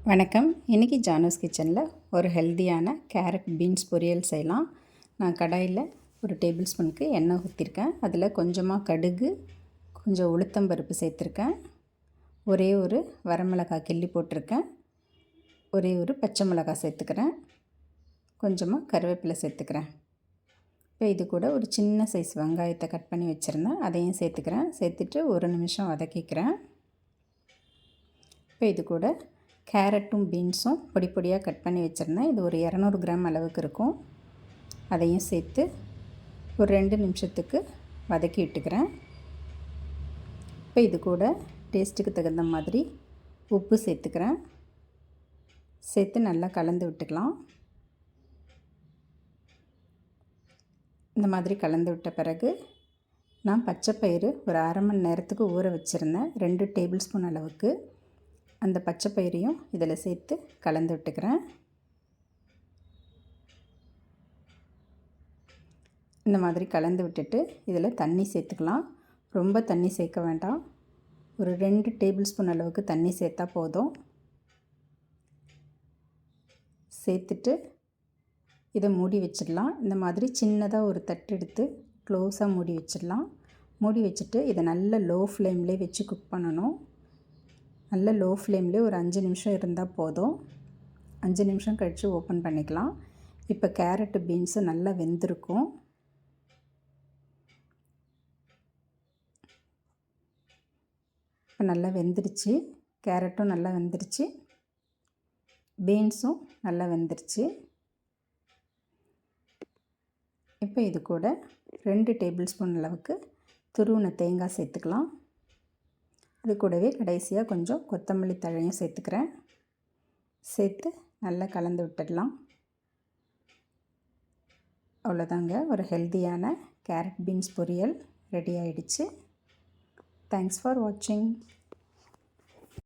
வணக்கம். இன்றைக்கி ஜானூஸ் கிச்சனில் ஒரு ஹெல்த்தியான கேரட் பீன்ஸ் பொரியல் செய்யலாம். நான் கடாயில் ஒரு டேபிள் ஸ்பூனுக்கு எண்ணெய் ஊற்றிருக்கேன். அதில் கொஞ்சமாக கடுகு, கொஞ்சம் உளுத்தம்பருப்பு சேர்த்துருக்கேன். ஒரே ஒரு வரமிளகாய் கிள்ளி போட்டிருக்கேன். ஒரே ஒரு பச்சை மிளகாய் சேர்த்துக்கிறேன். கொஞ்சமாக கருவேப்பிலை சேர்த்துக்கிறேன். இப்போ இது கூட ஒரு சின்ன சைஸ் வெங்காயத்தை கட் பண்ணி வச்சுருந்தேன், அதையும் சேர்த்துக்கிறேன். சேர்த்துட்டு ஒரு நிமிஷம் வதக்கிக்கிறேன். இப்போ இது கூட கேரட்டும் பீன்ஸும் பொடி பொடியாக கட் பண்ணி வச்சுருந்தேன். இது ஒரு 200 கிராம் அளவுக்கு இருக்கும். அதையும் சேர்த்து ஒரு 2 நிமிஷத்துக்கு வதக்கி விட்டுக்கிறேன். இப்போ இது கூட டேஸ்ட்டுக்கு தகுந்த மாதிரி உப்பு சேர்த்துக்கிறேன். சேர்த்து நல்லா கலந்து விட்டுக்கலாம். இந்த மாதிரி கலந்து விட்ட பிறகு நான் பச்சைப்பயிறு ஒரு அரை மணி நேரத்துக்கு ஊற வச்சுருந்தேன், 2 டேபிள் ஸ்பூன் அளவுக்கு. அந்த பச்சை பயிரையும் இதில் சேர்த்து கலந்து விட்டுக்கிறேன். இந்த மாதிரி கலந்து விட்டுட்டு இதில் தண்ணி சேர்த்துக்கலாம். ரொம்ப தண்ணி சேர்க்க வேண்டாம். ஒரு 2 டேபிள் ஸ்பூன் அளவுக்கு தண்ணி சேர்த்தா போதும். சேர்த்துட்டு இதை மூடி வச்சிடலாம். இந்த மாதிரி சின்னதாக ஒரு தட்டு எடுத்து க்ளோஸாக மூடி வச்சிடலாம். மூடி வச்சுட்டு இதை நல்ல லோ ஃப்ளேம்லேயே வச்சு குக் பண்ணணும். நல்ல லோ ஃப்ளேம்லேயே ஒரு 5 நிமிஷம் இருந்தால் போதும். 5 நிமிஷம் கழித்து ஓப்பன் பண்ணிக்கலாம். இப்போ கேரட்டு பீன்ஸு நல்லா வெந்திருக்கும். இப்போ நல்லா வெந்துருச்சு. கேரட்டும் நல்லா வெந்துருச்சு, பீன்ஸும் நல்லா வெந்துருச்சு. இப்போ இது கூட 2 டேபிள் ஸ்பூன் அளவுக்கு துருவின தேங்காய் சேர்த்துக்கலாம். அது கூடவே கடைசியாக கொஞ்சம் கொத்தமல்லி தழையும் சேர்த்துக்கிறேன். சேர்த்து நல்லா கலந்து விட்டுடலாம். அவ்வளோதாங்க, ஒரு ஹெல்த்தியான கேரட் பீன்ஸ் பொரியல் ரெடி ஆகிடுச்சு. தேங்க்ஸ் ஃபார் வாட்சிங்.